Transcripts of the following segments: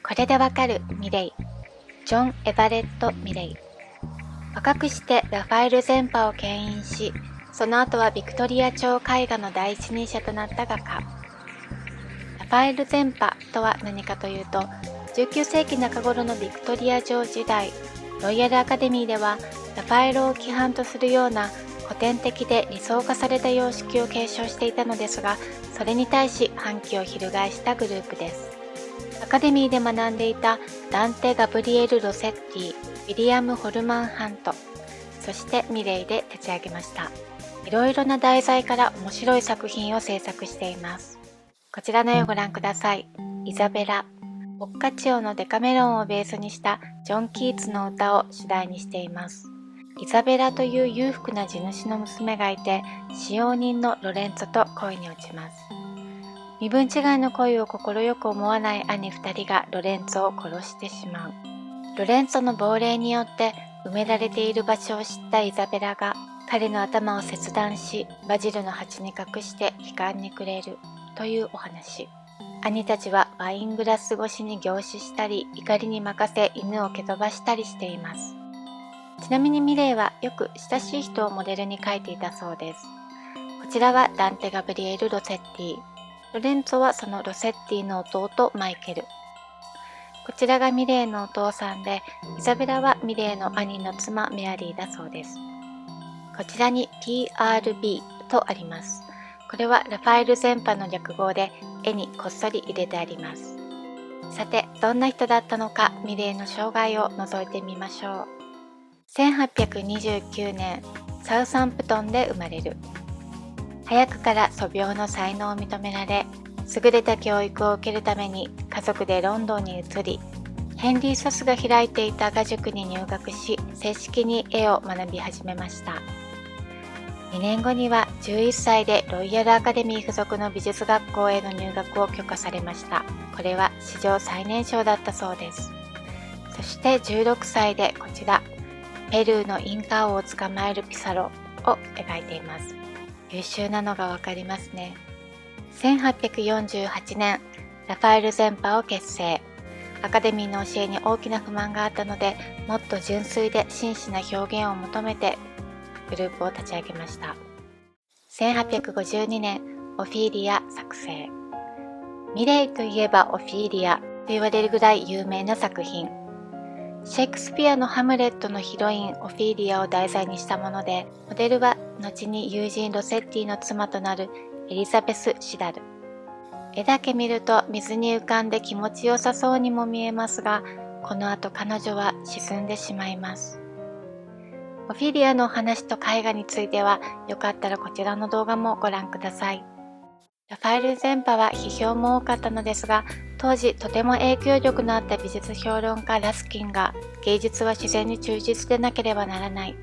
これでわかるミレイ。ジョン・エバレット・ミレイ。若くしてラファエル前派を牽引し、その後はビクトリア朝絵画の第一人者となった画家。ラファエル前派とは何かというと、19世紀中頃のビクトリア朝時代、ロイヤルアカデミーではラファエルを規範とするような古典的で理想化された様式を継承していたのですが、それに対し反旗を翻したグループです。アカデミーで学んでいたダンテ・ガブリエル・ロセッティ、ウィリアム・ホルマン・ハント、そしてミレイで立ち上げました。いろいろな題材から面白い作品を制作しています。こちらの絵をご覧ください。イザベラ。ボッカチオのデカメロンをベースにしたジョン・キーツの歌を主題にしています。イザベラという裕福な地主の娘がいて、使用人のロレンツォと恋に落ちます。身分違いの恋を快く思わない兄2人がロレンツォを殺してしまう。ロレンツォの亡霊によって埋められている場所を知ったイザベラが彼の頭を切断し、バジルの鉢に隠して帰還にくれるというお話。兄たちはワイングラス越しに凝視したり、怒りに任せ犬を蹴飛ばしたりしています。ちなみにミレイはよく親しい人をモデルに描いていたそうです。こちらはダンテ・ガブリエル・ロセッティ。ロレンツォはそのロセッティの弟マイケル。こちらがミレイのお父さんで、イザベラはミレイの兄の妻メアリーだそうです。こちらに TRB とあります。これはラファエル前派の略語で、絵にこっそり入れてあります。さて、どんな人だったのか、ミレイの生涯を覗いてみましょう。1829年、サウサンプトンで生まれる。早くから素描の才能を認められ、優れた教育を受けるために家族でロンドンに移り、ヘンリー・サスが開いていた画塾に入学し、正式に絵を学び始めました。2年後には11歳でロイヤルアカデミー附属の美術学校への入学を許可されました。これは史上最年少だったそうです。そして16歳でこちら、ペルーのインカ王を捕まえるピサロを描いています。優秀なのがわかりますね。1848年、ラファエル前派を結成。アカデミーの教えに大きな不満があったので、もっと純粋で真摯な表現を求めてグループを立ち上げました。1852年、オフィーリア作成。ミレイといえばオフィーリアと言われるぐらい有名な作品。シェイクスピアのハムレットのヒロインオフィーリアを題材にしたもので、モデルは後に友人ロセッティの妻となるエリザベス・シダル。絵だけ見ると水に浮かんで気持ちよさそうにも見えますが、この後彼女は沈んでしまいます。オフィリアのお話と絵画については、よかったらこちらの動画もご覧ください。ラファエル前派は批評も多かったのですが、当時とても影響力のあった美術評論家ラスキンが、芸術は自然に忠実でなければならない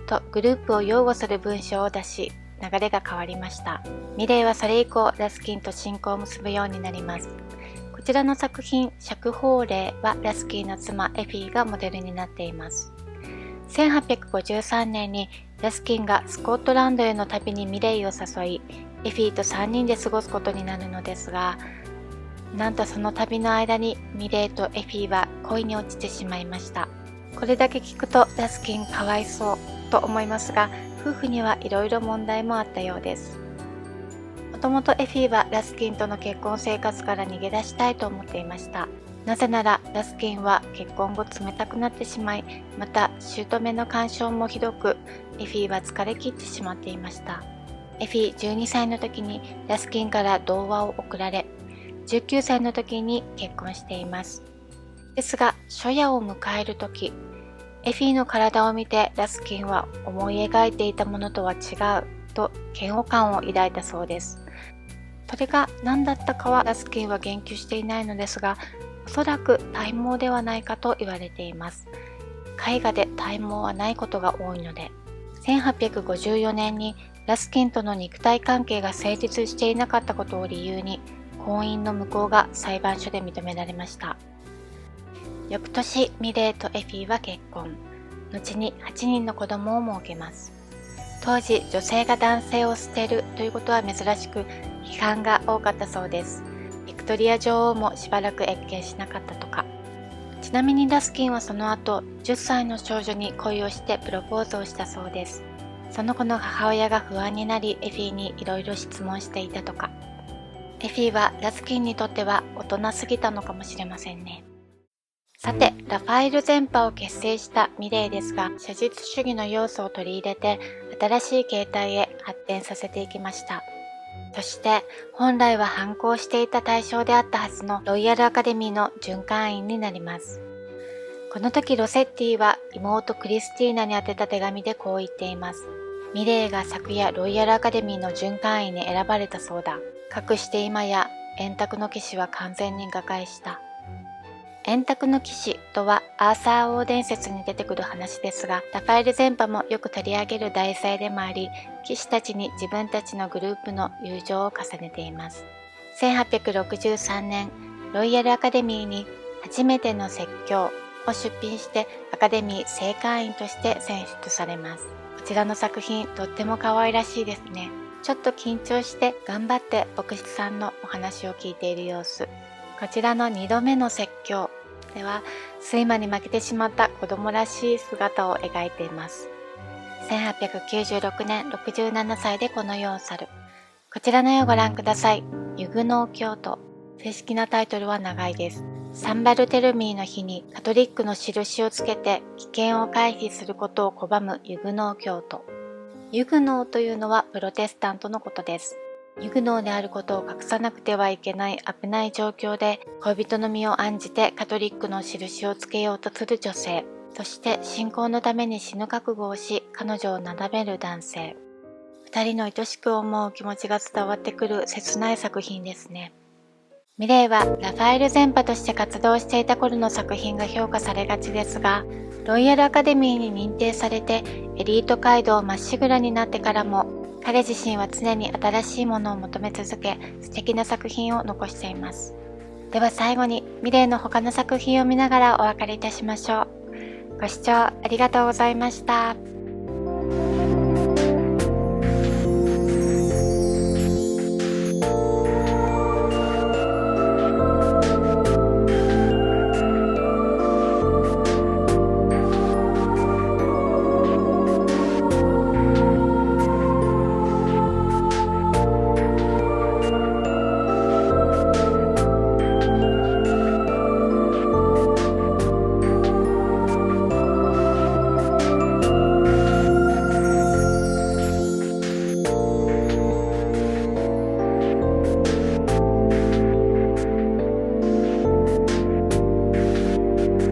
とグループを擁護する文章を出し、流れが変わりました。ミレイはそれ以降ラスキンと親交を結ぶようになります。こちらの作品釈放令はラスキンの妻エフィーがモデルになっています。1853年にラスキンがスコットランドへの旅にミレイを誘い、エフィーと3人で過ごすことになるのですが、なんとその旅の間にミレイとエフィーは恋に落ちてしまいました。これだけ聞くとラスキンかわいそうと思いますが、夫婦にはいろいろ問題もあったようです。もともとエフィーはラスキンとの結婚生活から逃げ出したいと思っていました。なぜならラスキンは結婚後冷たくなってしまい、また姑の干渉もひどく、エフィーは疲れ切ってしまっていました。エフィー12歳の時にラスキンから童話を贈られ、19歳の時に結婚しています。ですが初夜を迎える時、エフィーの体を見てラスキンは思い描いていたものとは違うと嫌悪感を抱いたそうです。それが何だったかはラスキンは言及していないのですが、おそらく体毛ではないかと言われています。絵画で体毛はないことが多いので。1854年にラスキンとの肉体関係が成立していなかったことを理由に、婚姻の無効が裁判所で認められました。翌年、ミレイとエフィーは結婚。後に8人の子供を設けます。当時、女性が男性を捨てるということは珍しく、批判が多かったそうです。ビククトリア女王もしばらく謁見しなかったとか。ちなみにラスキンはその後、10歳の少女に恋をしてプロポーズをしたそうです。その子の母親が不安になり、エフィーにいろいろ質問していたとか。エフィーはラスキンにとっては大人すぎたのかもしれませんね。さて、ラファエル全派を結成したミレイですが、写実主義の要素を取り入れて、新しい形態へ発展させていきました。そして、本来は反抗していた対象であったはずのロイヤルアカデミーの準会員になります。この時ロセッティは妹クリスティーナに宛てた手紙でこう言っています。ミレイが昨夜ロイヤルアカデミーの準会員に選ばれたそうだ。かくして今や円卓の騎士は完全に瓦解した。円卓の騎士とはアーサー王伝説に出てくる話ですが、ラファエル全派もよく取り上げる題材でもあり、騎士たちに自分たちのグループの友情を重ねています。1863年、ロイヤルアカデミーに初めての説教を出品してアカデミー正会員として選出されます。こちらの作品、とっても可愛らしいですね。ちょっと緊張して頑張って牧師さんのお話を聞いている様子。こちらの2度目の説教では、睡魔に負けてしまった子供らしい姿を描いています。1896年67歳でこの世を去る。こちらの絵をご覧ください。ユグノー教徒。正式なタイトルは長いです。サンバルテルミーの日にカトリックの印をつけて危険を回避することを拒むユグノー教徒。ユグノーというのはプロテスタントのことです。ユグノーであることを隠さなくてはいけない危ない状況で、恋人の身を案じてカトリックの印をつけようとする女性、そして信仰のために死ぬ覚悟をし、彼女をなだめる男性。二人の愛しく思う気持ちが伝わってくる切ない作品ですね。ミレイはラファエル全派として活動していた頃の作品が評価されがちですが、ロイヤルアカデミーに認定されてエリート街道まっしぐらになってからも、彼自身は常に新しいものを求め続け、素敵な作品を残しています。では最後にミレイの他の作品を見ながらお別れいたしましょう。ご視聴ありがとうございました。